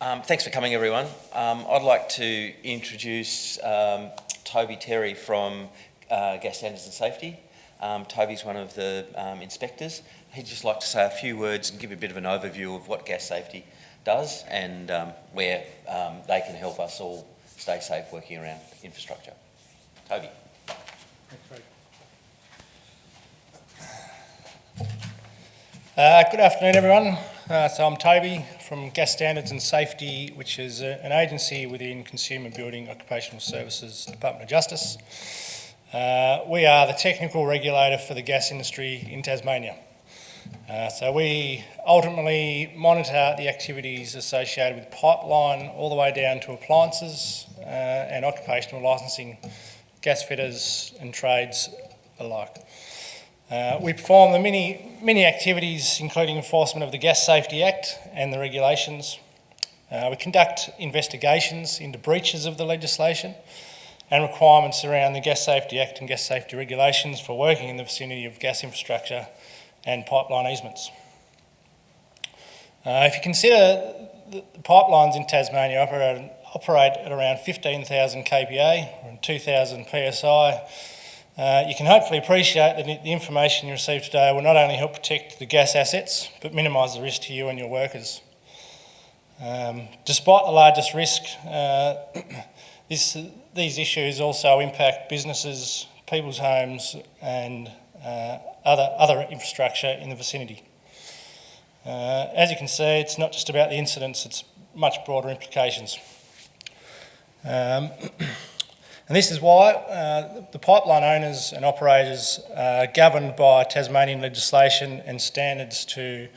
Thanks for coming, everyone. I'd like to introduce Toby Terry from Gas Standards and Safety. Toby's one of the inspectors. He'd just like to say a few words and give a bit of an overview of what gas safety does and where they can help us all stay safe working around infrastructure. Toby. Good afternoon, everyone. So I'm Toby from Gas Standards and Safety, which is an agency within Consumer Building Occupational Services Department of Justice. We are the technical regulator for the gas industry in Tasmania. So we ultimately monitor the activities associated with pipeline all the way down to appliances and occupational licensing, gas fitters and trades alike. We perform the many activities including enforcement of the Gas Safety Act and the regulations. We conduct investigations into breaches of the legislation and requirements around the Gas Safety Act and gas safety regulations for working in the vicinity of gas infrastructure and pipeline easements. If you consider the pipelines in Tasmania operate at around 15,000 kPa and 2,000 PSI, you can hopefully appreciate that the information you receive today will not only help protect the gas assets, but minimise the risk to you and your workers. Despite the largest risk, these issues also impact businesses, people's homes and other infrastructure in the vicinity. As you can see, it's not just about the incidents, it's much broader implications. And this is why the pipeline owners and operators are governed by Tasmanian legislation and standards to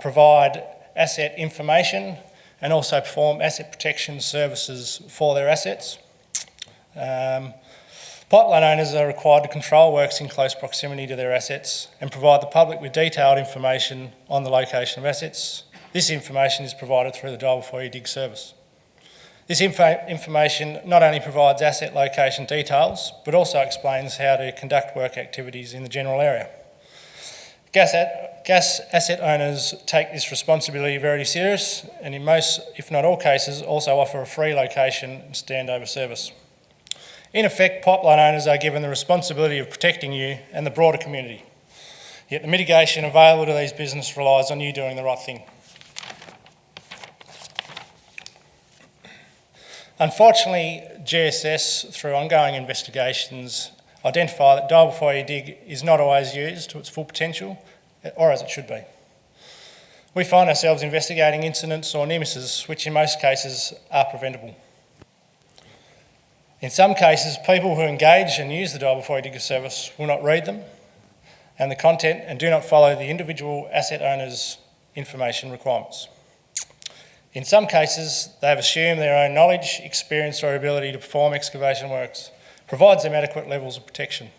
provide asset information and also perform asset protection services for their assets. Pipeline owners are required to control works in close proximity to their assets and provide the public with detailed information on the location of assets. This information is provided through the Dial Before You Dig service. This information not only provides asset location details, but also explains how to conduct work activities in the general area. Gas asset owners take this responsibility very serious and in most, if not all cases, also offer a free location and standover service. In effect, pipeline owners are given the responsibility of protecting you and the broader community. Yet the mitigation available to these businesses relies on you doing the right thing. Unfortunately, GSS, through ongoing investigations, identify that Dial Before You Dig is not always used to its full potential, or as it should be. We find ourselves investigating incidents or near misses, which in most cases are preventable. In some cases, people who engage and use the Dial Before You Dig service will not read them and the content and do not follow the individual asset owner's information requirements. In some cases, they have assumed their own knowledge, experience or ability to perform excavation works provides them adequate levels of protection.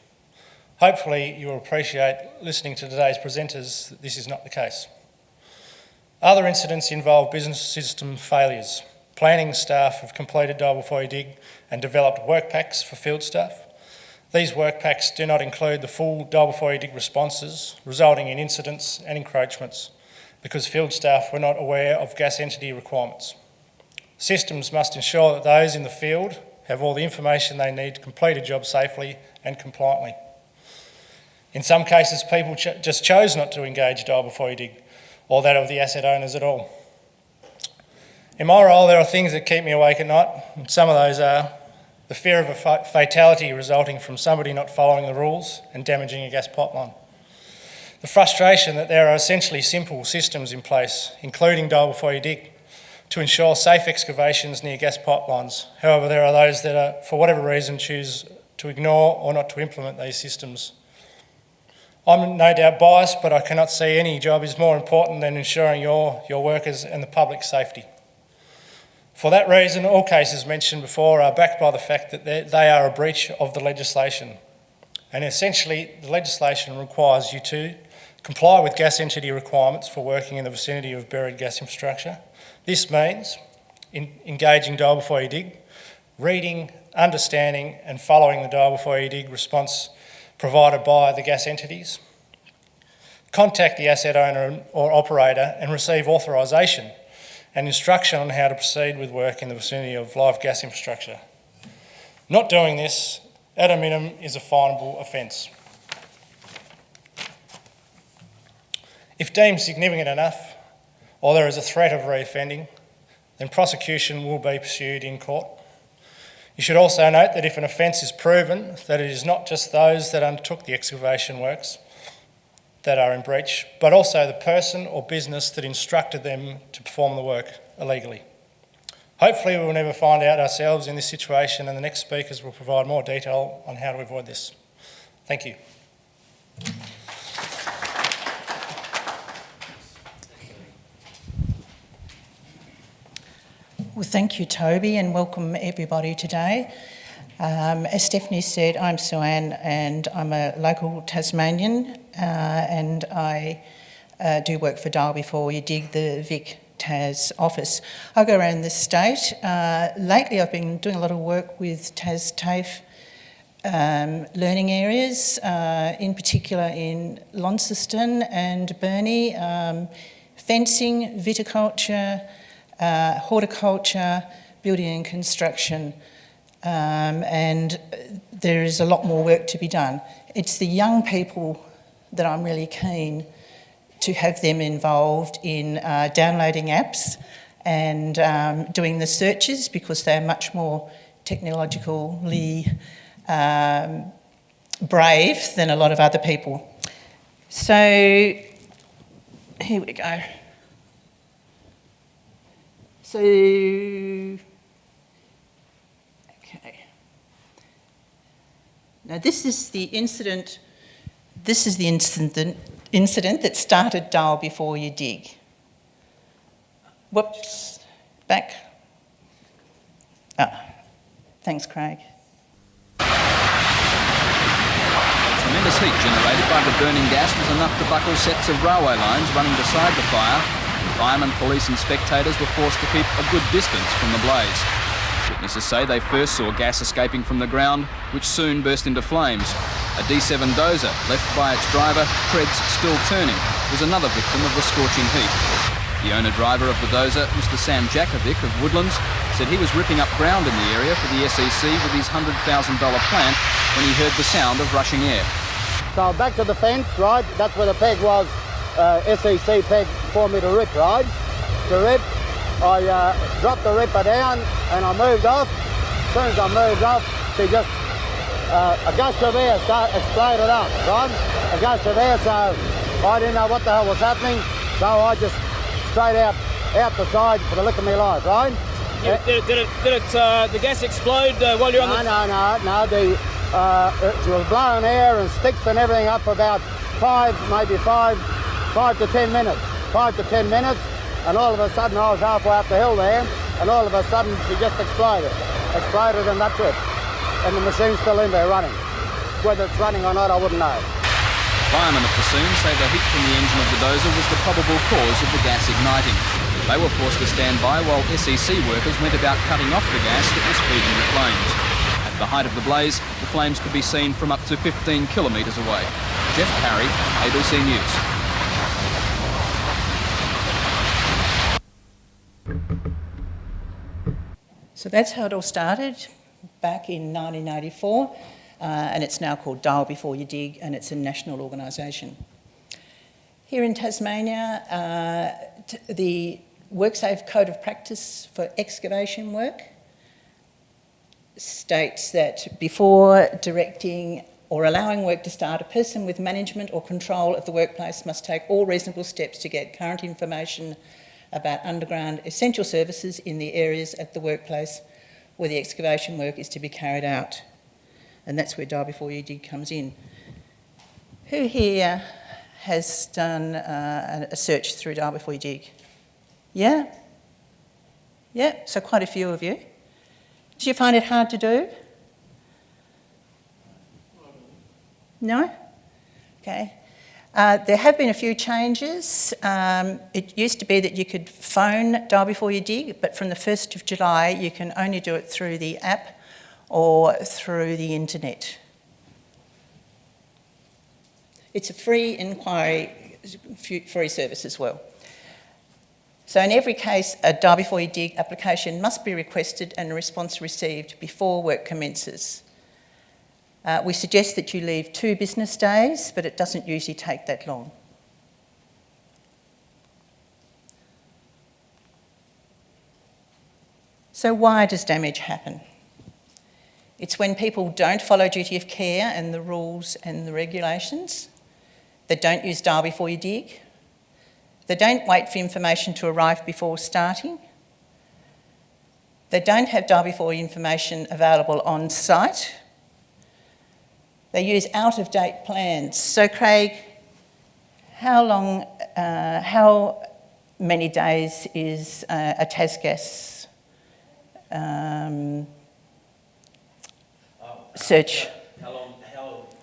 Hopefully you will appreciate listening to today's presenters that this is not the case. Other incidents involve business system failures. Planning staff have completed Dial Before You Dig and developed work packs for field staff. These work packs do not include the full Dial Before You Dig responses, resulting in incidents and encroachments, because field staff were not aware of gas entity requirements. Systems must ensure that those in the field have all the information they need to complete a job safely and compliantly. In some cases, people just chose not to engage Dial Before You Dig or that of the asset owners at all. In my role, there are things that keep me awake at night, and some of those are the fear of a fatality resulting from somebody not following the rules and damaging a gas pipeline. The frustration that there are essentially simple systems in place, including Dial Before You Dig, to ensure safe excavations near gas pipelines. However, there are those that are, for whatever reason, choose to ignore or not to implement these systems. I'm no doubt biased, but I cannot see any job is more important than ensuring your workers and the public's safety. For that reason, all cases mentioned before are backed by the fact that they are a breach of the legislation. And essentially, the legislation requires you to comply with gas entity requirements for working in the vicinity of buried gas infrastructure. This means engaging Dial Before You Dig, reading, understanding and following the Dial Before You Dig response provided by the gas entities. Contact the asset owner or operator and receive authorisation and instruction on how to proceed with work in the vicinity of live gas infrastructure. Not doing this, at a minimum, is a finable offence. If deemed significant enough, or there is a threat of reoffending, then prosecution will be pursued in court. You should also note that if an offence is proven, that it is not just those that undertook the excavation works that are in breach, but also the person or business that instructed them to perform the work illegally. Hopefully we will never find out ourselves in this situation, and the next speakers will provide more detail on how to avoid this. Thank you. Well, thank you, Toby, and welcome everybody today. As Stephanie said, I'm Sue-Anne and I'm a local Tasmanian and I do work for Dial Before You Dig, the Vic Tas office. I go around the state. Lately I've been doing a lot of work with Tas TAFE learning areas, in particular in Launceston and Burnie, fencing, viticulture, horticulture, building and construction, and there is a lot more work to be done. It's the young people that I'm really keen to have them involved in downloading apps and doing the searches, because they're much more technologically brave than a lot of other people. So here we go. So, okay. Now this is the incident. This is the incident that started Dial Before You Dig. Whoops, back. Thanks, Craig. Tremendous heat generated by the burning gas was enough to buckle sets of railway lines running beside the fire. Firemen, police and spectators were forced to keep a good distance from the blaze. Witnesses say they first saw gas escaping from the ground, which soon burst into flames. A D7 dozer, left by its driver, treads still turning, was another victim of the scorching heat. The owner-driver of the dozer, Mr Sam Jakovic of Woodlands, said he was ripping up ground in the area for the SEC with his $100,000 plant when he heard the sound of rushing air. So back to the fence, right? That's where the peg was. SEC peg for me to rip, right? To rip, I dropped the ripper down and I moved off. As soon as I moved off, she just, a gust of air exploded up, right? A gust of air, so I didn't know what the hell was happening, so I just straight out the side for the lick of my life, right? Yeah, did the gas explode while you're on No, she was blowing air and sticks and everything up for about 5 to 10 minutes. 5 to 10 minutes, and all of a sudden I was halfway up the hill there, and all of a sudden she just exploded, and that's it. And the machine's still in there running. Whether it's running or not, I wouldn't know. Firemen at the scene say the heat from the engine of the dozer was the probable cause of the gas igniting. They were forced to stand by while SEC workers went about cutting off the gas that was feeding the flames. At the height of the blaze, the flames could be seen from up to 15 kilometres away. Jeff Parry, ABC News. So that's how it all started back in 1984, and it's now called Dial Before You Dig, and it's a national organisation. Here in Tasmania, the WorkSafe Code of Practice for excavation work states that before directing or allowing work to start, a person with management or control of the workplace must take all reasonable steps to get current information about underground essential services in the areas at the workplace where the excavation work is to be carried out. And that's where Dial Before You Dig comes in. Who here has done a search through Dial Before You Dig? Yeah? Yeah, so quite a few of you. Did you find it hard to do? No? Okay. There have been a few changes. It used to be that you could phone Dial Before You Dig, but from the 1st of July you can only do it through the app or through the internet. It's a free inquiry, free service as well. So in every case, a die before you dig application must be requested and a response received before work commences. We suggest that you leave 2 business days, but it doesn't usually take that long. So why does damage happen? It's when people don't follow duty of care and the rules and the regulations. They don't use dial before you dig. They don't wait for information to arrive before starting. They don't have dial before you information available on site. They use out-of-date plans. So Craig, how many days is a Tas Gas search?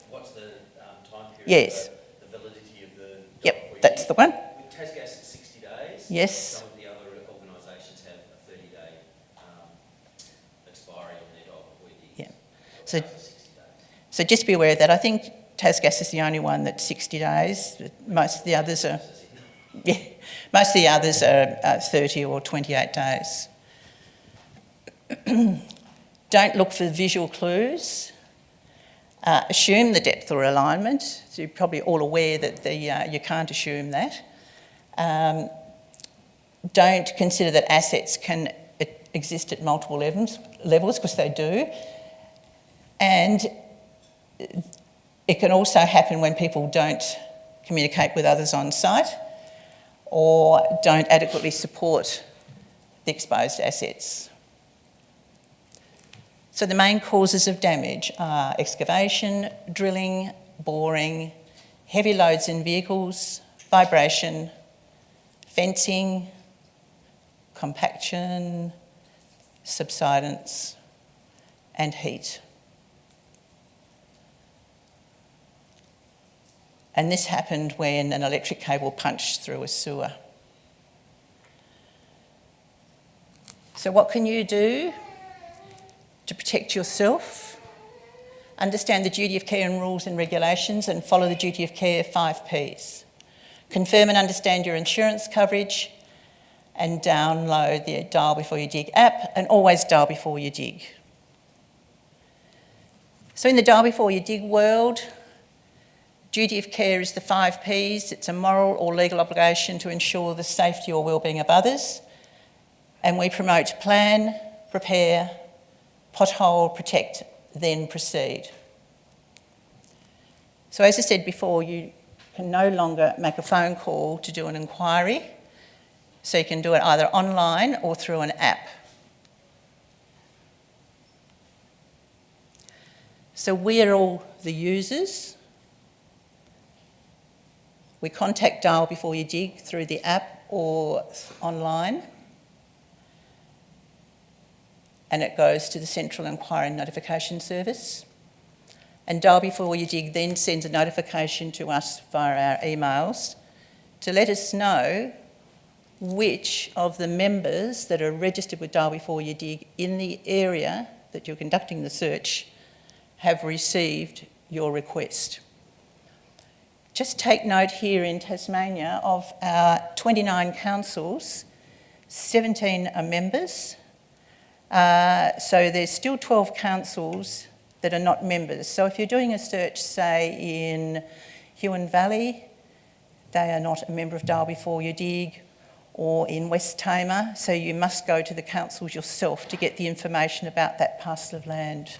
What's the time period? Yes. The validity of the... Yep, that's the one. With Tas Gas, it's 60 days. Yes. Some of the other organisations have a 30-day expiry on their dial before you dig. Yeah. So, 60 days. so just be aware of that. I think Tas Gas is the only one that's 60 days. Most of the others are... Yeah, most of the others are 30 or 28 days. Don't look for visual clues. Assume the depth or alignment. So you're probably all aware that you can't assume that. Don't consider that assets can exist at multiple levels, because they do. And it can also happen when people don't communicate with others on site or don't adequately support the exposed assets. So the main causes of damage are excavation, drilling, boring, heavy loads in vehicles, vibration, fencing, compaction, subsidence, and heat. And this happened when an electric cable punched through a sewer. So what can you do to protect yourself? Understand the duty of care and rules and regulations and follow the duty of care 5 Ps. Confirm and understand your insurance coverage and download the Dial Before You Dig app, and always dial before you dig. So in the Dial Before You Dig world, duty of care is the 5 Ps. It's a moral or legal obligation to ensure the safety or wellbeing of others. And we promote plan, prepare, pothole, protect, then proceed. So as I said before, you can no longer make a phone call to do an inquiry. So you can do it either online or through an app. So we're all the users. We contact Dial Before You Dig through the app or online. And it goes to the Central Inquiry and Notification Service. And Dial Before You Dig then sends a notification to us via our emails to let us know which of the members that are registered with Dial Before You Dig in the area that you're conducting the search have received your request. Just take note here in Tasmania of our 29 councils, 17 are members. So there's still 12 councils that are not members. So if you're doing a search, say, in Huon Valley, they are not a member of Dial Before You Dig, or in West Tamar, so you must go to the councils yourself to get the information about that parcel of land.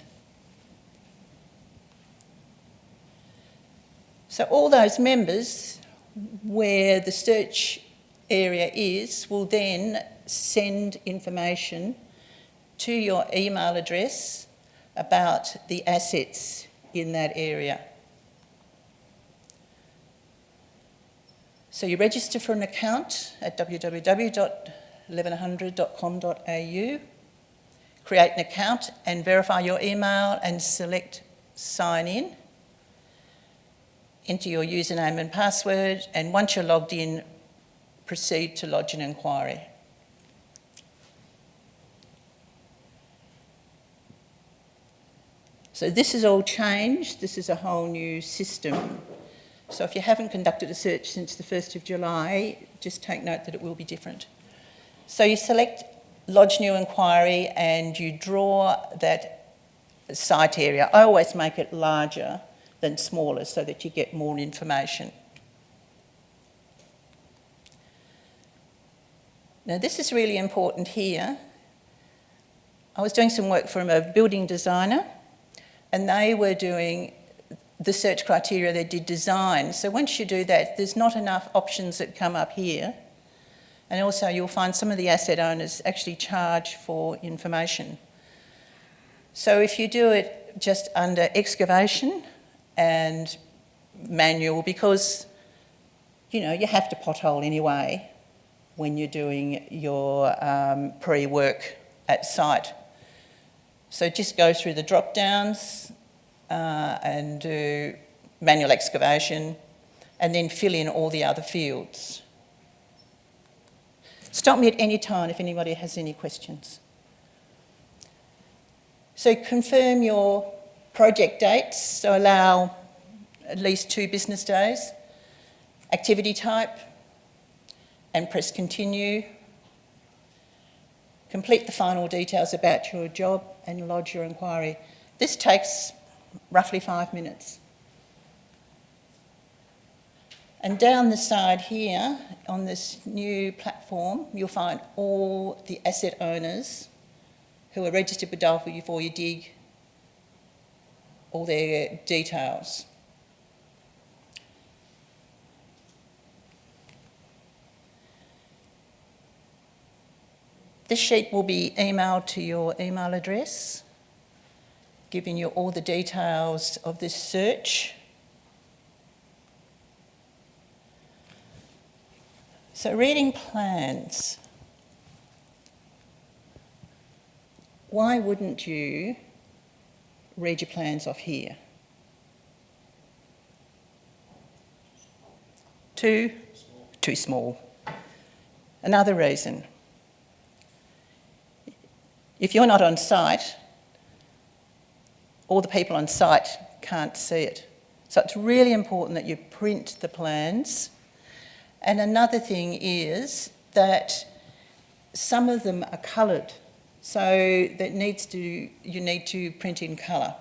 So all those members where the search area is will then send information to your email address about the assets in that area. So you register for an account at www.1100.com.au, create an account and verify your email and select sign in. Enter your username and password, and once you're logged in, proceed to lodge an inquiry. So this has all changed. This is a whole new system. So if you haven't conducted a search since the 1st of July, just take note that it will be different. So you select Lodge New Inquiry and you draw that site area. I always make it larger than smaller so that you get more information. Now this is really important here. I was doing some work for a building designer and they were doing the search criteria, they did design. So once you do that, there's not enough options that come up here. And also you'll find some of the asset owners actually charge for information. So if you do it just under excavation and manual, because you have to pothole anyway when you're doing your pre-work at site. So just go through the drop downs and do manual excavation and then fill in all the other fields. Stop me at any time if anybody has any questions. So confirm your project dates, so allow at least 2 business days, activity type, and press continue. Complete the final details about your job and lodge your inquiry. This takes roughly 5 minutes. And down the side here, on this new platform, you'll find all the asset owners who are registered with W4UDIG, all their details. This sheet will be emailed to your email address, giving you all the details of this search. So reading plans. Why wouldn't you read your plans off here? Too small. Another reason. If you're not on site, all the people on site can't see it. So it's really important that you print the plans. And another thing is that some of them are coloured, so that you need to print in colour.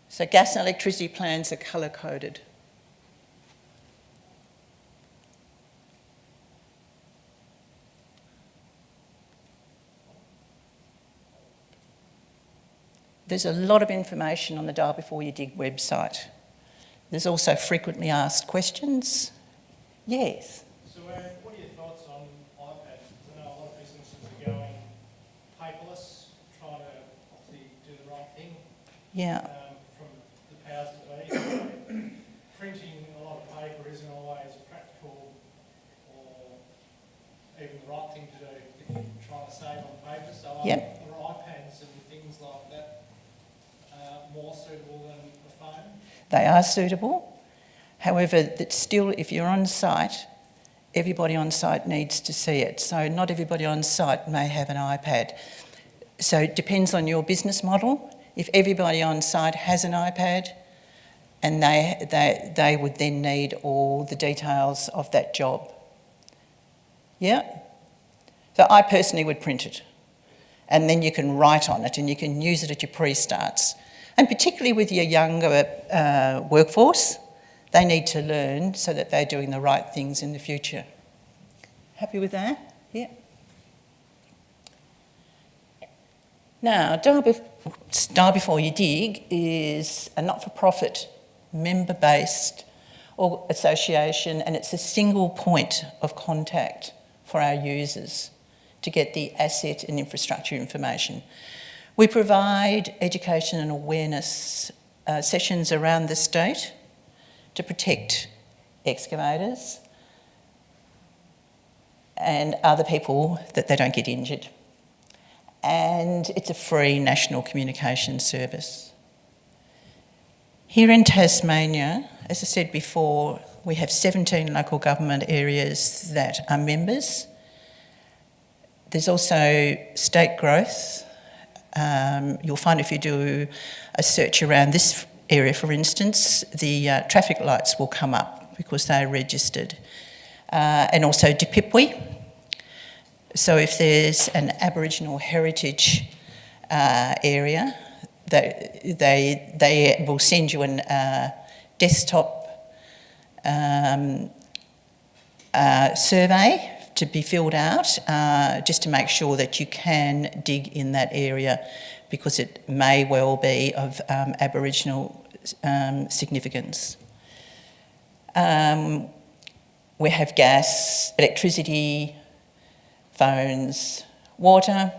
So gas and electricity plans are colour coded. There's a lot of information on the W4UDIG website. There's also frequently asked questions. Yes? Sue-Anne, what are your thoughts on iPads? I know a lot of businesses are going paperless, trying to obviously do the right thing. Yeah. From the powers that be. Printing a lot of paper isn't always practical or even the right thing to do if you're trying to save on paper. So Yep. are iPads and things like that more suitable than the phone? They are suitable. However, that's still, if you're on site, everybody on site needs to see it. So not everybody on site may have an iPad. So it depends on your business model. If everybody on site has an iPad, and they would then need all the details of that job. Yeah? So I personally would print it. And then you can write on it and you can use it at your pre-starts. And particularly with your younger workforce, they need to learn so that they're doing the right things in the future. Happy with that? Yeah. Now, W4UDIG is a not-for-profit, member-based association, and it's a single point of contact for our users to get the asset and infrastructure information. We provide education and awareness sessions around the state to protect excavators and other people that they don't get injured. And it's a free national communication service. Here in Tasmania, as I said before, we have 17 local government areas that are members. There's also state growth. You'll find if you do a search around this area, for instance, the traffic lights will come up because they're registered. And also Dipipwi. So if there's an Aboriginal heritage area, they will send you a desktop survey to be filled out, just to make sure that you can dig in that area, because it may well be of Aboriginal significance. We have gas, electricity, phones, water.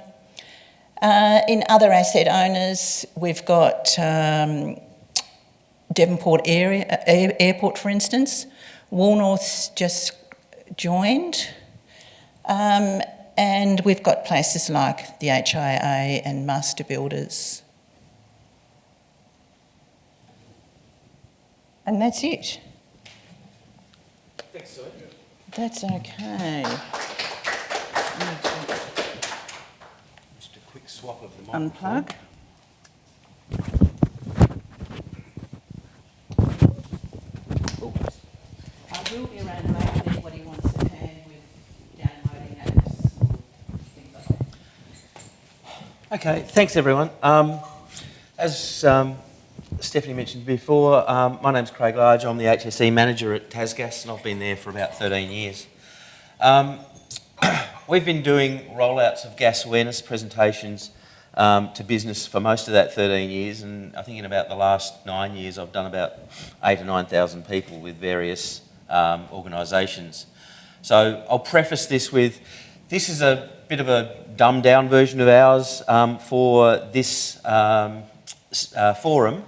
In other asset owners, we've got Devonport Airport, for instance. Woolnorth's just joined. And we've got places like the HIA and Master Builders. And that's it. Thanks, Sue. That's okay. Just a quick swap of the microphone. Unplug. I will be around later if anybody wants a hand with downloading apps, things like that. Okay, thanks everyone. As Stephanie mentioned before, my name's Craig Large. I'm the HSE manager at Tas Gas, and I've been there for about 13 years. We've been doing rollouts of gas awareness presentations to business for most of that 13 years, and I think in about the last 9 years I've done about 8,000 or 9,000 people with various organisations. So I'll preface this with, this is a bit of a dumbed down version of ours for this forum,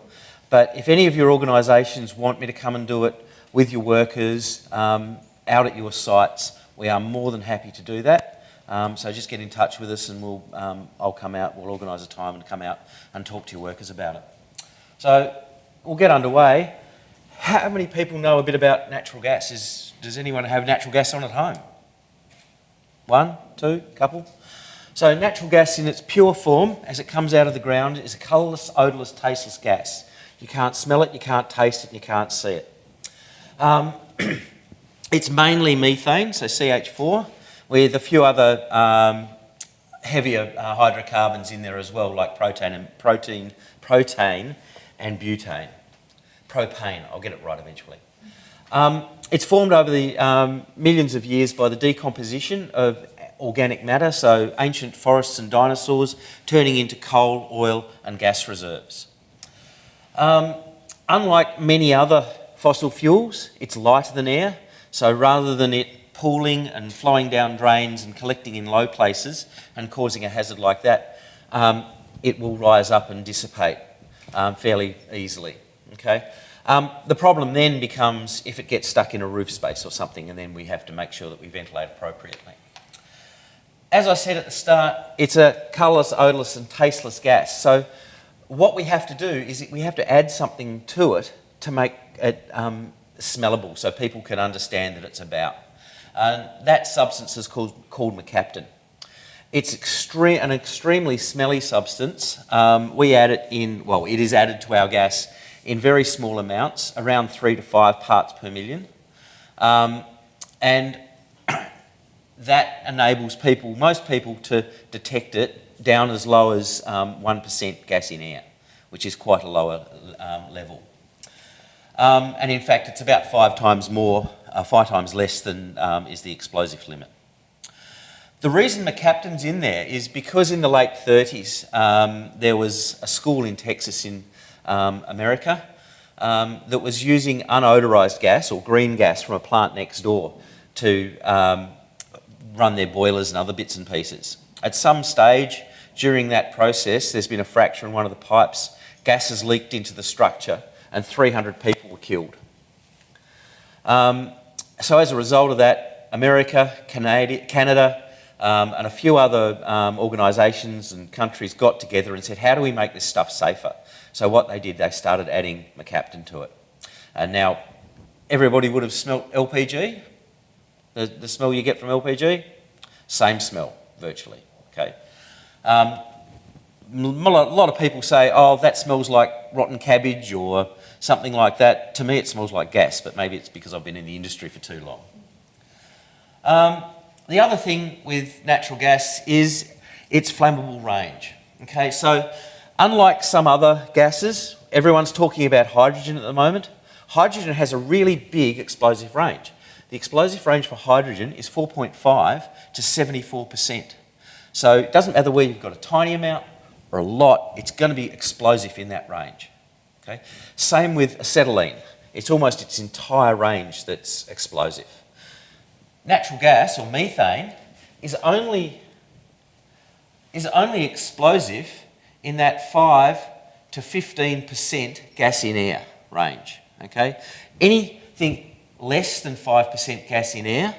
but if any of your organisations want me to come and do it with your workers out at your sites, we are more than happy to do that. So just get in touch with us and I'll come out, we'll organise a time and come out and talk to your workers about it. So we'll get underway. How many people know a bit about natural gas? Does anyone have natural gas on at home? One, two, couple? So natural gas in its pure form, as it comes out of the ground, is a colourless, odourless, tasteless gas. You can't smell it, you can't taste it, you can't see it. It's mainly methane, so CH4, with a few other heavier hydrocarbons in there as well, like protein and butane. Propane, I'll get it right eventually. It's formed over the millions of years by the decomposition of organic matter, so ancient forests and dinosaurs turning into coal, oil and gas reserves. Unlike many other fossil fuels, it's lighter than air, so rather than it pooling and flowing down drains and collecting in low places and causing a hazard like that, it will rise up and dissipate fairly easily. Okay? The problem then becomes if it gets stuck in a roof space or something, and then we have to make sure that we ventilate appropriately. As I said at the start, it's a colourless, odourless and tasteless gas. So what we have to do is we have to add something to it to make it smellable so people can understand that it's about. That substance is called mercaptan. It's an extremely smelly substance. We add it in, well, it is added to our gas in very small amounts, around 3 to 5 parts per million. And that enables most people to detect it down as low as 1% gas in air, which is quite a lower level. And in fact, it's about 5 times less than is the explosive limit. The reason mercaptan's in there is because in the late 30s, there was a school in Texas in America that was using unodorised gas or green gas from a plant next door to run their boilers and other bits and pieces. At some stage during that process, there's been a fracture in one of the pipes, gas has leaked into the structure and 300 people were killed. So as a result of that, America, Canada and a few other organisations and countries got together and said, how do we make this stuff safer? So what they did, they started adding mercaptan to it. And now, everybody would have smelt LPG, the smell you get from LPG, same smell, virtually, okay? A lot of people say, oh, that smells like rotten cabbage or something like that, to me it smells like gas, but maybe it's because I've been in the industry for too long. The other thing with natural gas is its flammable range. Okay, so unlike some other gases, everyone's talking about hydrogen at the moment. Hydrogen has a really big explosive range. The explosive range for hydrogen is 4.5 to 74%. So it doesn't matter whether you've got a tiny amount or a lot, it's going to be explosive in that range. Okay? Same with acetylene. It's almost its entire range that's explosive. Natural gas, or methane, is only explosive in that 5 to 15% gas in air range. Okay? Anything less than 5% gas in air,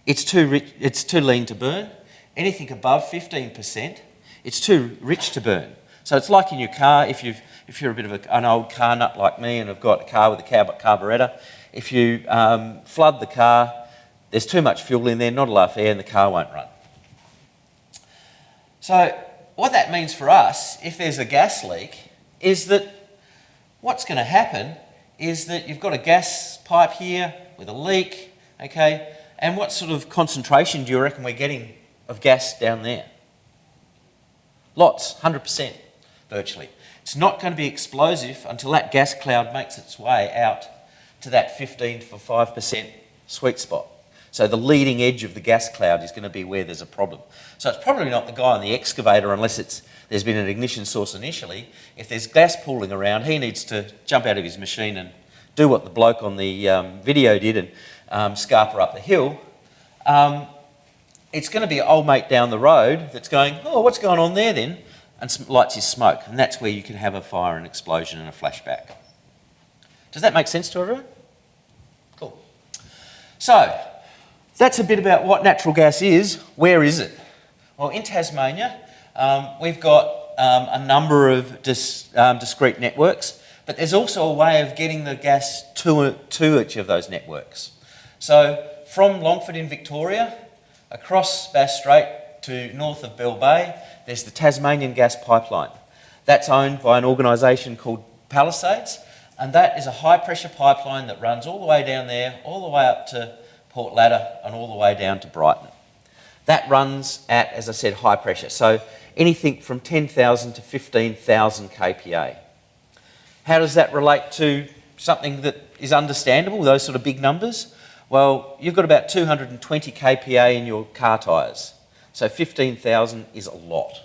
it's too lean to burn. Anything above 15%, it's too rich to burn. So it's like in your car, if you're a bit of an old car nut like me and have got a car with a carburettor, if you flood the car, there's too much fuel in there, not enough air, and the car won't run. So what that means for us, if there's a gas leak, is that what's going to happen is that you've got a gas pipe here with a leak, okay, and what sort of concentration do you reckon we're getting of gas down there? Lots, 100%, virtually. It's not going to be explosive until that gas cloud makes its way out to that 15 to 5% sweet spot. So the leading edge of the gas cloud is going to be where there's a problem. So it's probably not the guy on the excavator unless there's been an ignition source initially. If there's gas pooling around, he needs to jump out of his machine and do what the bloke on the video did and scarper up the hill. It's going to be an old mate down the road that's going, oh, what's going on there then? And lights his smoke. And that's where you can have a fire, an explosion and a flashback. Does that make sense to everyone? Cool. So, that's a bit about what natural gas is. Where is it? Well, in Tasmania, we've got a number of discrete networks, but there's also a way of getting the gas to each of those networks. So, from Longford in Victoria, across Bass Strait to north of Bell Bay, there's the Tasmanian Gas Pipeline. That's owned by an organisation called Palisades, and that is a high-pressure pipeline that runs all the way down there, all the way up to Port Ladder and all the way down to Brighton. That runs at, as I said, high pressure, so anything from 10,000 to 15,000 kPa. How does that relate to something that is understandable, those sort of big numbers? Well, you've got about 220 kPa in your car tyres, so 15,000 is a lot.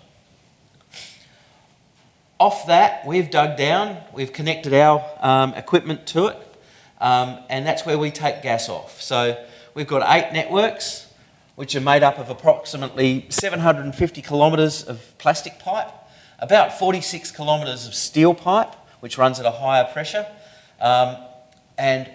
Off that, we've dug down, we've connected our equipment to it, and that's where we take gas off. So we've got 8 networks, which are made up of approximately 750 kilometres of plastic pipe, about 46 kilometres of steel pipe, which runs at a higher pressure, and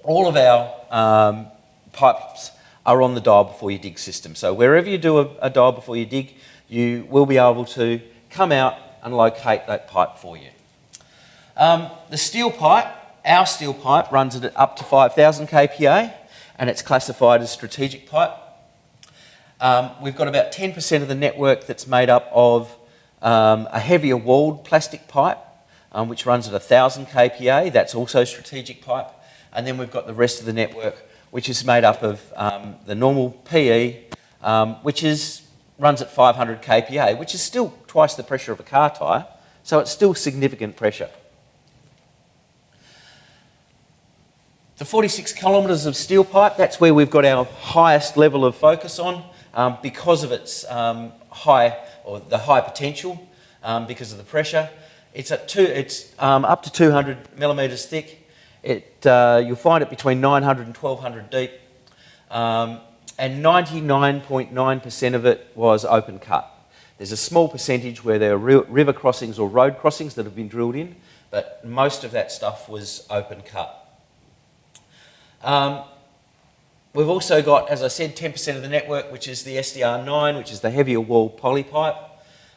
all of our pipes are on the dial before you dig system. So wherever you do a dial before you dig, you will be able to come out and locate that pipe for you. The steel pipe, our steel pipe, runs at up to 5,000 kPa, and it's classified as strategic pipe. We've got about 10% of the network that's made up of a heavier walled plastic pipe, which runs at 1,000 kPa. That's also strategic pipe. And then we've got the rest of the network, which is made up of the normal PE, which runs at 500 kPa, which is still twice the pressure of a car tyre, so it's still significant pressure. The 46 kilometres of steel pipe, that's where we've got our highest level of focus on because of its the high potential, because of the pressure. It's up to 200 millimetres thick. You'll find it between 900 and 1,200 deep, and 99.9% of it was open cut. There's a small percentage where there are river crossings or road crossings that have been drilled in, but most of that stuff was open cut. We've also got, as I said, 10% of the network, which is the SDR9, which is the heavier wall poly pipe.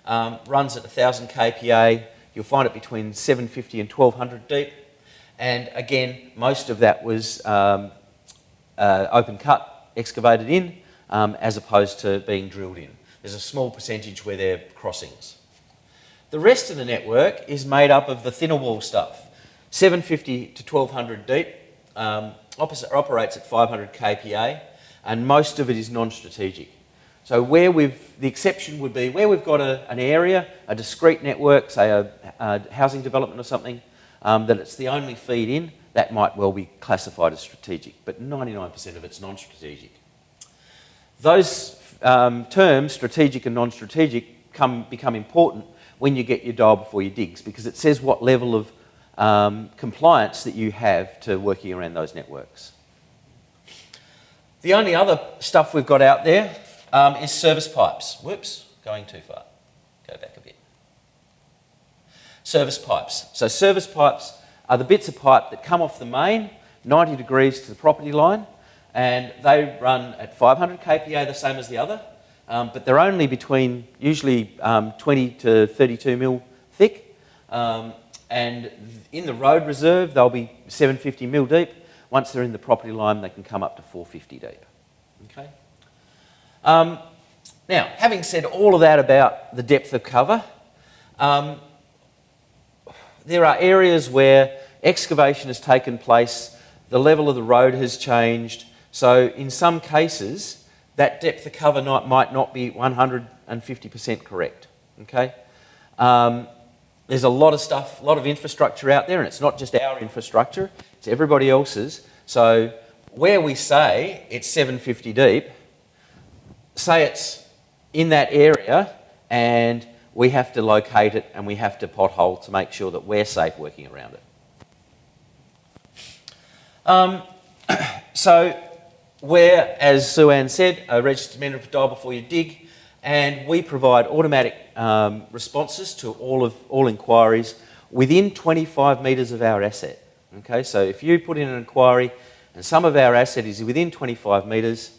Runs at 1,000 kPa. You'll find it between 750 and 1,200 deep. And again, most of that was open cut, excavated in, as opposed to being drilled in. There's a small percentage where there are crossings. The rest of the network is made up of the thinner wall stuff. 750 to 1200 deep, operates at 500 kPa, and most of it is non-strategic. So the exception would be where we've got an area, a discrete network, say a housing development or something, that it's the only feed in, that might well be classified as strategic, but 99% of it's non-strategic. Those terms, strategic and non-strategic, become important when you get your dial before you digs, because it says what level of compliance that you have to working around those networks. The only other stuff we've got out there is service pipes. Whoops, going too far. Go back a bit. Service pipes. So service pipes are the bits of pipe that come off the main, 90 degrees to the property line, and they run at 500 kPa, the same as the other, but they're only between usually 20 to 32 mil thick, and in the road reserve they'll be 750 mil deep. Once they're in the property line they can come up to 450 deep. Okay. Now, having said all of that about the depth of cover, there are areas where excavation has taken place, the level of the road has changed, so in some cases that depth of cover might not be 150% correct. Okay? There's a lot of stuff, a lot of infrastructure out there, and it's not just our infrastructure, it's everybody else's. So where we say it's 750 deep, say it's in that area and we have to locate it and we have to pothole to make sure that we're safe working around it. So we're, as Sue-Anne said, a registered member of dial before you dig, and we provide automatic responses to all inquiries within 25 metres of our asset. Okay, so if you put in an inquiry and some of our asset is within 25 metres,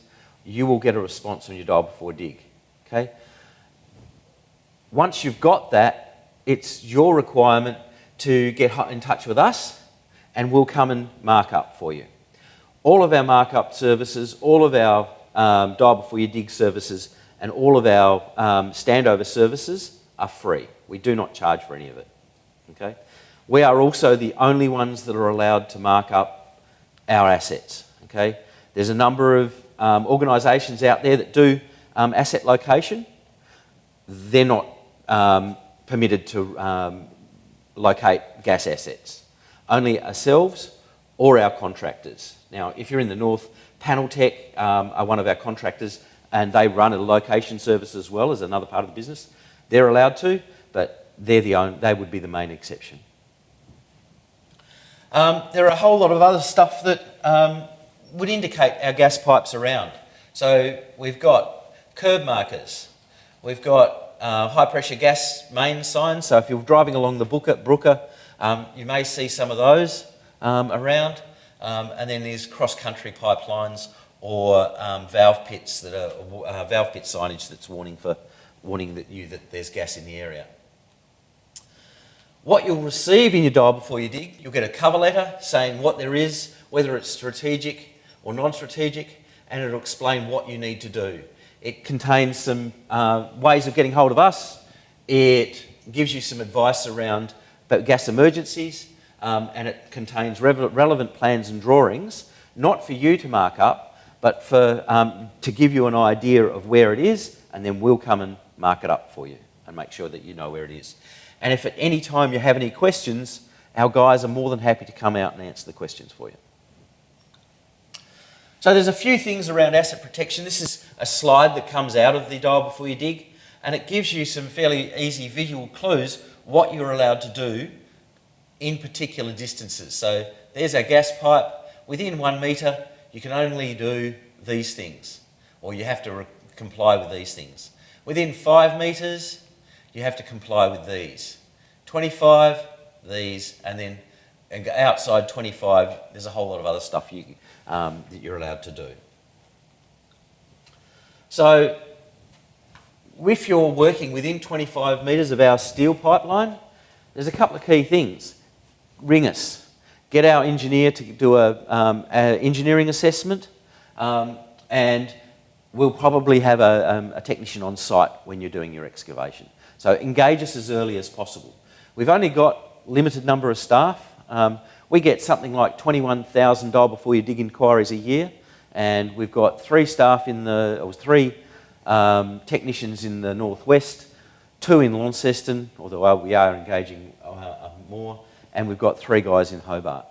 you will get a response on your dial before dig. Okay? Once you've got that, it's your requirement to get in touch with us and we'll come and mark up for you. All of our markup services, all of our dial before you dig services and all of our standover services are free. We do not charge for any of it. Okay? We are also the only ones that are allowed to mark up our assets. Okay? There's a number of organisations out there that do asset location. They're not permitted to locate gas assets. Only ourselves or our contractors. Now, if you're in the north, Paneltech are one of our contractors and they run a location service as well as another part of the business. They're allowed to, but they would be the main exception. There are a whole lot of other stuff that would indicate our gas pipes around. So we've got curb markers, we've got high pressure gas main signs, so if you're driving along the Brooker, you may see some of those around, and then there's cross-country pipelines or valve pits that are valve pit signage that's warning that there's gas in the area. What you'll receive in your dial before you dig, you'll get a cover letter saying what there is, whether it's strategic or non-strategic, and it'll explain what you need to do. It contains some ways of getting hold of us. It gives you some advice around gas emergencies, and it contains relevant plans and drawings, not for you to mark up, but to give you an idea of where it is, and then we'll come and mark it up for you and make sure that you know where it is. And if at any time you have any questions, our guys are more than happy to come out and answer the questions for you. So there's a few things around asset protection. This is a slide that comes out of the dial before you dig, and it gives you some fairly easy visual clues what you're allowed to do in particular distances. So there's our gas pipe. Within 1 metre, you can only do these things, or you have to comply with these things. Within 5 metres, you have to comply with these. 25, these, and then outside 25, there's a whole lot of other stuff that you're allowed to do. So if you're working within 25 metres of our steel pipeline, there's a couple of key things. Ring us. Get our engineer to do an engineering assessment, and we'll probably have a technician on site when you're doing your excavation. So engage us as early as possible. We've only got limited number of staff. We get something like 21,000 dial before you dig inquiries a year, and we've got 3 staff three technicians in the northwest, 2 in Launceston, although we are engaging more, and we've got 3 guys in Hobart.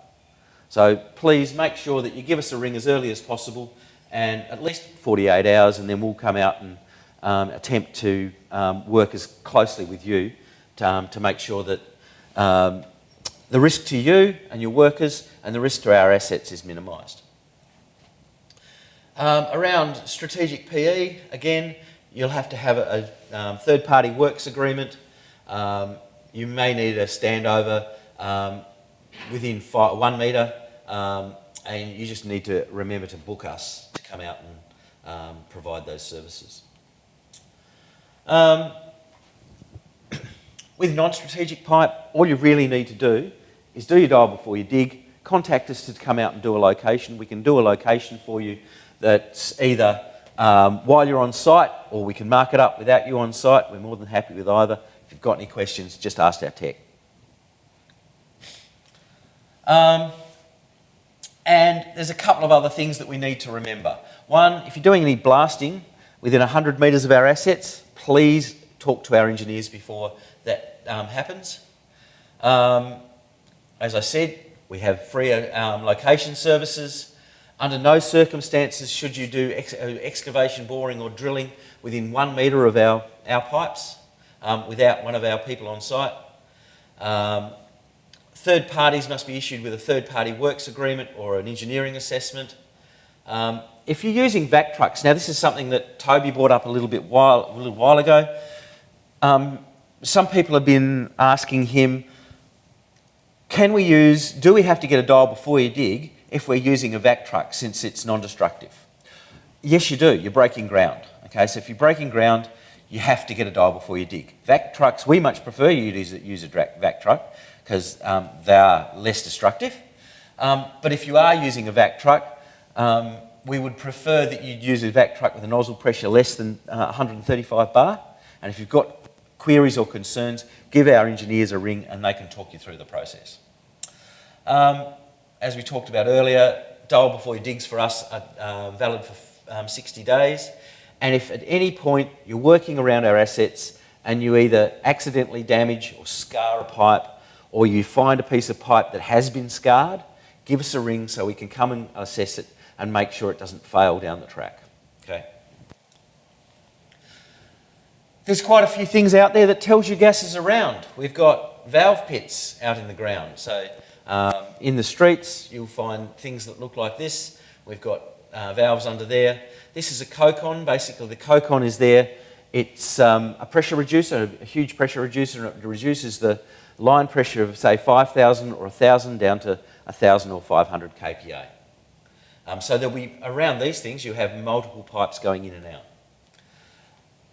So please make sure that you give us a ring as early as possible, and at least 48 hours, and then we'll come out and attempt to work as closely with you to make sure that the risk to you and your workers and the risk to our assets is minimised. Around strategic PE, again, you'll have to have a third-party works agreement. You may need a standover within 1 metre, and you just need to remember to book us to come out and provide those services. With non-strategic pipe, all you really need to do is do your dial before you dig, contact us to come out and do a location. We can do a location for you that's either while you're on site, or we can mark it up without you on site. We're more than happy with either. If you've got any questions, just ask our tech. And there's a couple of other things that we need to remember. One, if you're doing any blasting within 100 metres of our assets, please talk to our engineers before that happens. As I said, we have free location services. Under no circumstances should you do excavation, boring or drilling within 1 metre of our pipes without one of our people on site. Third parties must be issued with a third-party works agreement or an engineering assessment. If you're using vac trucks, now this is something that Toby brought up a little while ago. Some people have been asking him, do we have to get a dial before you dig if we're using a vac truck since it's non-destructive? Yes, you do. You're breaking ground. Okay, so if you're breaking ground, you have to get a dial before you dig. Vac trucks, we much prefer you to use a vac truck because they are less destructive. But if you are using a vac truck, we would prefer that you'd use a vac truck with a nozzle pressure less than 135 bar. And if you've got queries or concerns, give our engineers a ring and they can talk you through the process. As we talked about earlier, dial before you digs for us are valid for 60 days. And if at any point you're working around our assets and you either accidentally damage or scar a pipe, or you find a piece of pipe that has been scarred, give us a ring so we can come and assess it and make sure it doesn't fail down the track. Okay. There's quite a few things out there that tells you gas is around. We've got valve pits out in the ground. So in the streets, you'll find things that look like this. We've got valves under there. This is a cocon. Basically, the cocon is there. It's a pressure reducer, a huge pressure reducer, and it reduces the line pressure of, say, 5,000 or 1,000 down to 1,000 or 500 kPa. So there'll be, around these things, you have multiple pipes going in and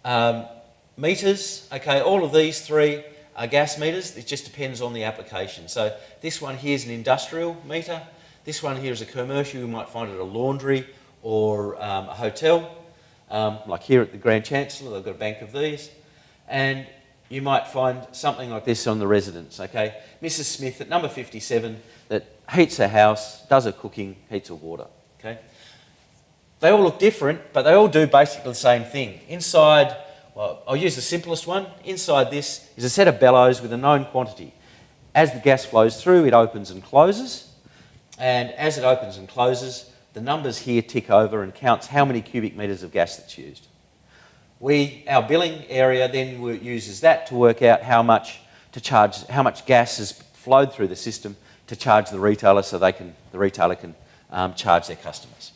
out. Meters, okay, all of these 3 are gas meters. It just depends on the application. So this one here is an industrial meter. This one here is a commercial. You might find it a laundry or a hotel. Like here at the Grand Chancellor, they've got a bank of these. And you might find something like this on the residence, okay? Mrs. Smith at number 57 that heats her house, does her cooking, heats her water, okay? They all look different, but they all do basically the same thing. Inside, well, I'll use the simplest one. Inside this is a set of bellows with a known quantity. As the gas flows through, it opens and closes. And as it opens and closes, the numbers here tick over and counts how many cubic metres of gas that's used. Our billing area then uses that to work out how much gas has flowed through the system to charge the retailer so the retailer can charge their customers.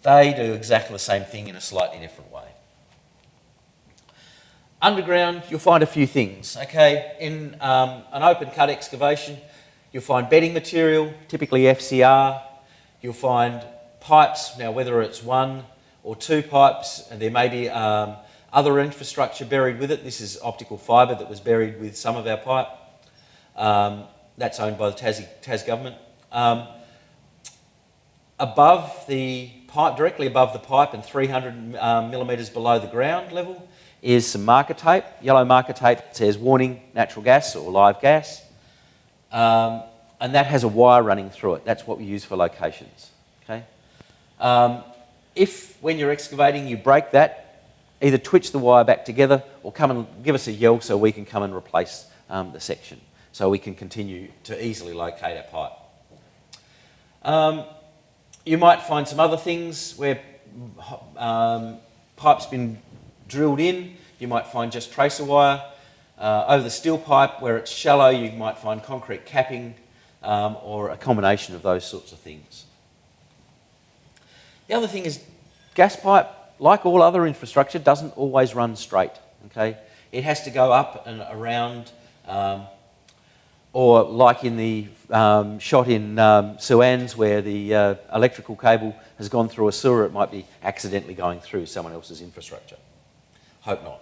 They do exactly the same thing in a slightly different way. Underground, you'll find a few things, okay? In an open cut excavation, you'll find bedding material, typically FCR. You'll find pipes, now whether it's 1 or 2 pipes, and there may be other infrastructure buried with it. This is optical fibre that was buried with some of our pipe. That's owned by the Tas government. Above the pipe, directly above the pipe and 300 millimetres below the ground level is some marker tape, yellow marker tape that says warning, natural gas or live gas. and that has a wire running through it. That's what we use for locations. Okay? If, when you're excavating, you break that, either twitch the wire back together or come and give us a yell so we can come and replace the section, so we can continue to easily locate our pipe. You might find some other things where pipe's been drilled in. You might find just tracer wire. Over the steel pipe, where it's shallow, you might find concrete capping or a combination of those sorts of things. The other thing is gas pipe, like all other infrastructure, doesn't always run straight. Okay, it has to go up and around, or like in the shot in Sue-Anne's, where the electrical cable has gone through a sewer, it might be accidentally going through someone else's infrastructure. Hope not.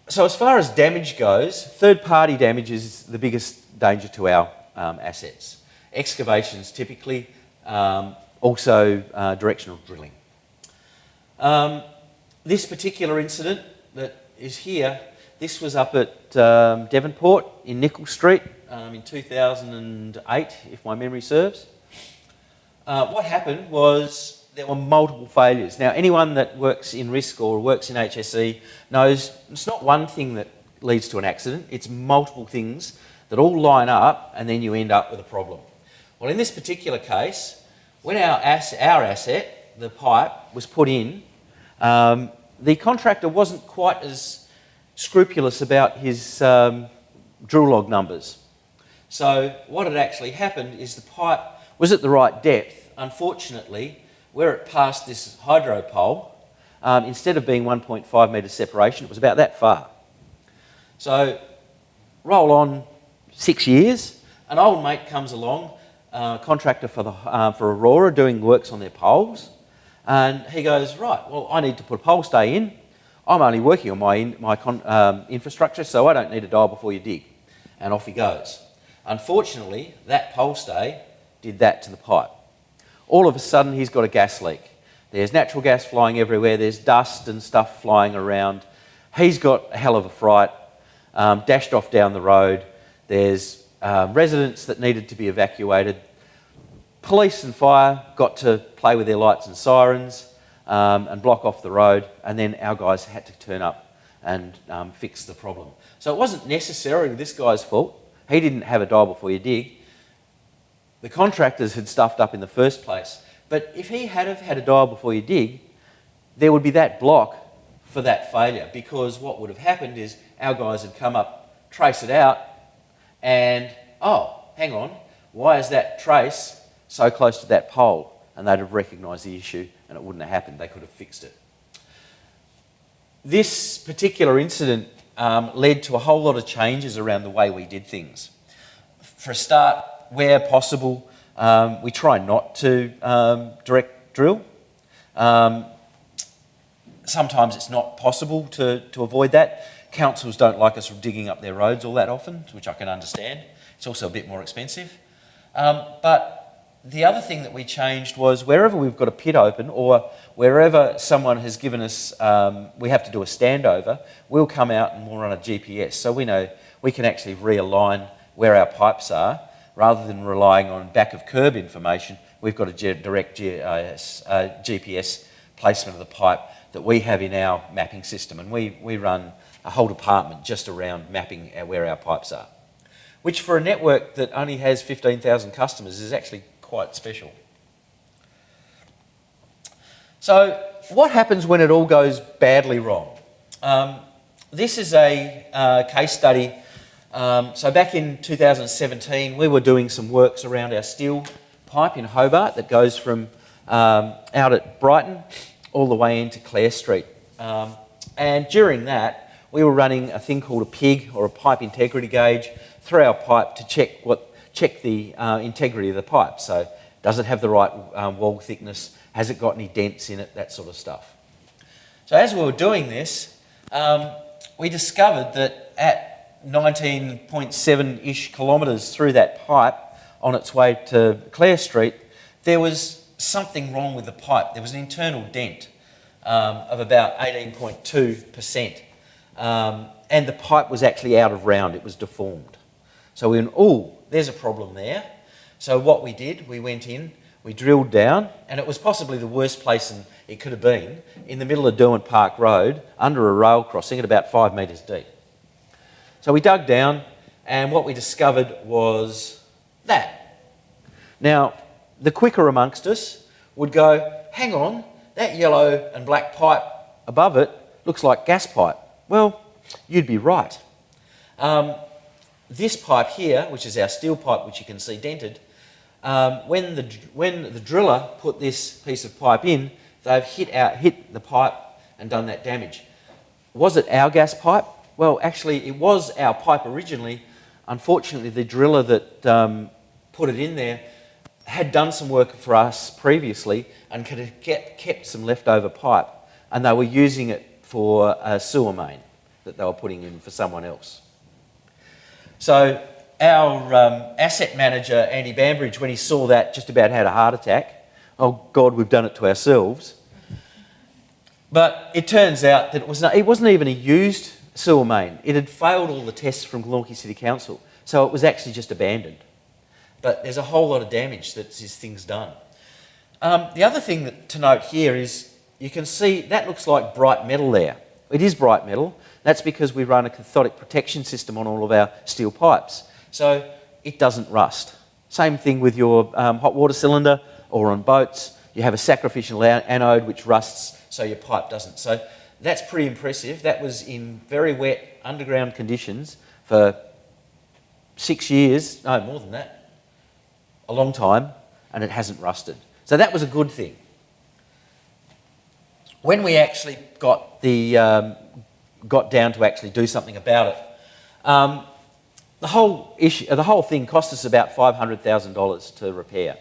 So as far as damage goes, third-party damage is the biggest danger to our assets. Excavations typically, also directional drilling. This particular incident that is here, this was up at Devonport in Nickel Street in 2008, if my memory serves. What happened was there were multiple failures. Now, anyone that works in risk or works in HSE knows it's not one thing that leads to an accident, it's multiple things that all line up and then you end up with a problem. Well, in this particular case, when our asset, the pipe, was put in, the contractor wasn't quite as scrupulous about his drill log numbers. So what had actually happened is the pipe was at the right depth. Unfortunately, where it passed this hydro pole, instead of being 1.5 metres separation, it was about that far. So roll on 6 years, an old mate comes along, contractor for Aurora, doing works on their poles, and he goes, right, well, I need to put a pole stay in. I'm only working on my infrastructure, so I don't need a dial before you dig. And off he goes. Unfortunately, that pole stay did that to the pipe. All of a sudden, he's got a gas leak. There's natural gas flying everywhere. There's dust and stuff flying around. He's got a hell of a fright, dashed off down the road. There's residents that needed to be evacuated. Police and fire got to play with their lights and sirens and block off the road. And then our guys had to turn up and fix the problem. So it wasn't necessarily this guy's fault. He didn't have a dial before you dig. The contractors had stuffed up in the first place. But if he had have had a dial before you dig, there would be that block for that failure, because what would have happened is our guys had come up, trace it out, and, oh, hang on, why is that trace so close to that pole? And they'd have recognised the issue and it wouldn't have happened. They could have fixed it. This particular incident led to a whole lot of changes around the way we did things. For a start, where possible, we try not to direct drill. Sometimes it's not possible to avoid that. Councils don't like us digging up their roads all that often, which I can understand. It's also a bit more expensive. But the other thing that we changed was wherever we've got a pit open, or wherever someone has given us, we have to do a standover, we'll come out and we'll run a GPS. So we know we can actually realign where our pipes are. Rather than relying on back of curb information, we've got a direct GPS placement of the pipe that we have in our mapping system. And we run a whole department just around mapping where our pipes are, which for a network that only has 15,000 customers is actually quite special. So what happens when it all goes badly wrong? This is a case study. So back in 2017, we were doing some works around our steel pipe in Hobart that goes from out at Brighton all the way into Clare Street. And during that, we were running a thing called a PIG, or a pipe integrity gauge, through our pipe to check the integrity of the pipe. So does it have the right wall thickness? Has it got any dents in it? That sort of stuff. So as we were doing this, we discovered that at 19.7-ish kilometres through that pipe on its way to Clare Street, there was something wrong with the pipe. There was an internal dent of about 18.2%. And the pipe was actually out of round. It was deformed. So we went, oh, there's a problem there. So what we did, we went in, we drilled down, and it was possibly the worst place it could have been, in the middle of Derwent Park Road, under a rail crossing at about 5 metres deep. So we dug down, and what we discovered was that. Now, the quicker amongst us would go, hang on, that yellow and black pipe above it looks like gas pipe. Well, you'd be right. This pipe here, which is our steel pipe, which you can see dented, when the driller put this piece of pipe in, they've hit the pipe and done that damage. Was it our gas pipe? Well, actually, it was our pipe originally. Unfortunately, the driller that put it in there had done some work for us previously and could have kept some leftover pipe, and they were using it for a sewer main that they were putting in for someone else. So our asset manager, Andy Bambridge, when he saw that, just about had a heart attack. Oh God, we've done it to ourselves. But it turns out that it wasn't even a used sewer main. It had failed all the tests from Glenorchy City Council, so it was actually just abandoned. But there's a whole lot of damage that this thing's done. The other thing to note here is you can see that looks like bright metal there. It is bright metal. That's because we run a cathodic protection system on all of our steel pipes, so it doesn't rust. Same thing with your hot water cylinder or on boats. You have a sacrificial anode which rusts, so your pipe doesn't. So that's pretty impressive. That was in very wet underground conditions for 6 years, no more than that, a long time, and it hasn't rusted. So that was a good thing. When we actually got down to actually do something about it, the whole thing cost us about $500,000 to repair,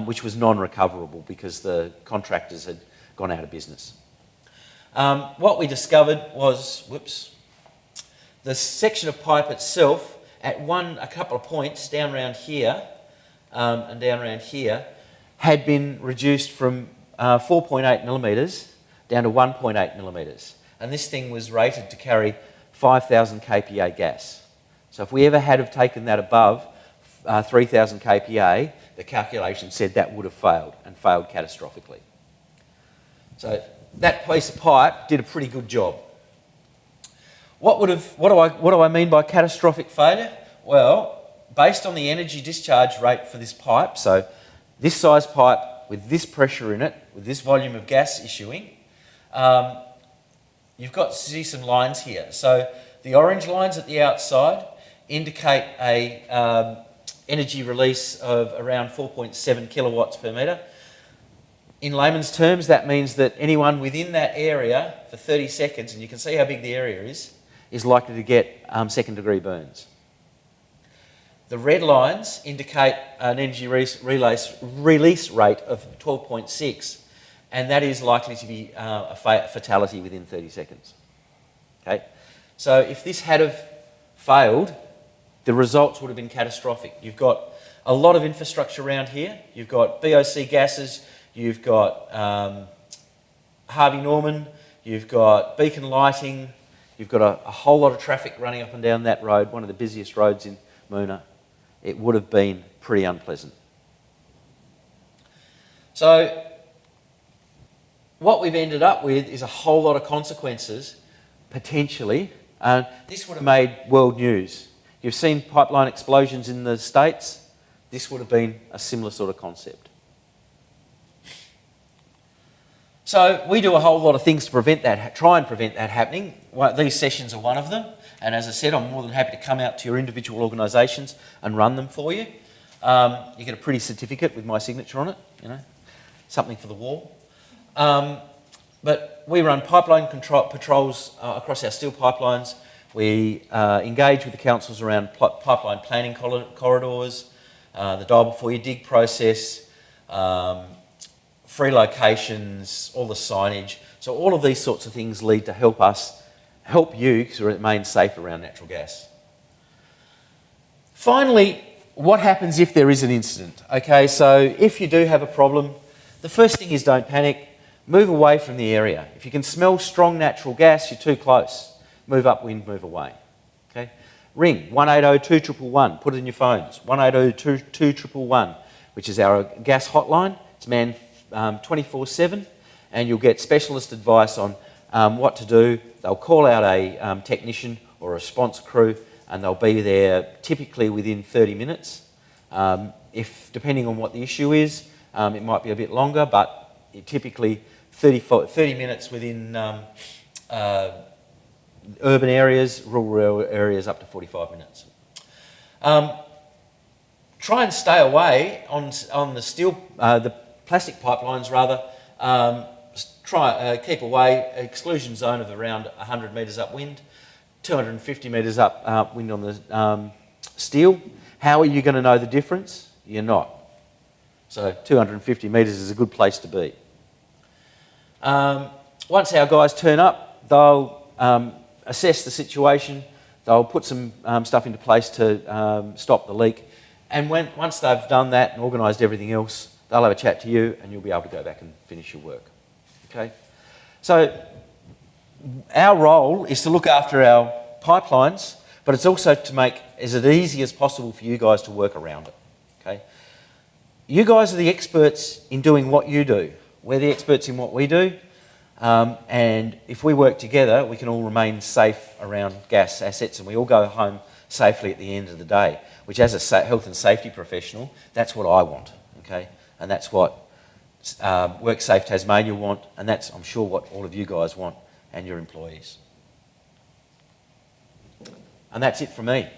which was non-recoverable because the contractors had gone out of business. What we discovered was, the section of pipe itself at a couple of points down around here and down around here had been reduced from 4.8 millimetres down to 1.8 millimetres. And this thing was rated to carry 5,000 kPa gas. So if we ever had have taken that above 3,000 kPa, the calculation said that would have failed, and failed catastrophically. So that piece of pipe did a pretty good job. What do I mean by catastrophic failure? Well, based on the energy discharge rate for this pipe, so this size pipe with this pressure in it, with this volume of gas issuing, you've got to see some lines here. So the orange lines at the outside indicate a energy release of around 4.7 kilowatts per metre. In layman's terms, that means that anyone within that area for 30 seconds, and you can see how big the area is likely to get second-degree burns. The red lines indicate an energy release rate of 12.6, and that is likely to be a fatality within 30 seconds. Okay? So if this had have failed, the results would have been catastrophic. You've got a lot of infrastructure around here. You've got BOC gases, you've got Harvey Norman, you've got beacon lighting, you've got a whole lot of traffic running up and down that road, one of the busiest roads in Moona. It would have been pretty unpleasant. So what we've ended up with is a whole lot of consequences, potentially. This would have made world news. You've seen pipeline explosions in the States. This would have been a similar sort of concept. So we do a whole lot of things to prevent that, try and prevent that happening. These sessions are one of them. And as I said, I'm more than happy to come out to your individual organisations and run them for you. You get a pretty certificate with my signature on it, you know, something for the wall. But we run pipeline patrols across our steel pipelines. We engage with the councils around pipeline planning corridors, the dial before you dig process, free locations, all the signage. So all of these sorts of things lead to help you to remain safe around natural gas. Finally, what happens if there is an incident? Okay, so if you do have a problem, the first thing is don't panic. Move away from the area. If you can smell strong natural gas, you're too close. Move upwind, move away. Okay? ring 180-2111. Put it in your phones, 180-2111, which is our gas hotline. It's manned 24/7, and you'll get specialist advice on what to do. They'll call out a technician or a response crew, and they'll be there typically within 30 minutes. If depending on what the issue is, it might be a bit longer, but typically 30 minutes within urban areas, rural areas up to 45 minutes. Try and stay away on the plastic pipelines rather. Keep away, exclusion zone of around 100 metres upwind, 250 metres upwind on the steel. How are you going to know the difference? You're not. So 250 metres is a good place to be. Once our guys turn up, they'll assess the situation. They'll put some stuff into place to stop the leak. And once they've done that and organised everything else, they'll have a chat to you and you'll be able to go back and finish your work. Okay? So our role is to look after our pipelines, but it's also to make as easy as possible for you guys to work around it. Okay? You guys are the experts in doing what you do. We're the experts in what we do. And if we work together, we can all remain safe around gas assets and we all go home safely at the end of the day, which as a health and safety professional, that's what I want, okay? And that's what WorkSafe Tasmania want, and that's, I'm sure, what all of you guys want and your employees. And that's it from me.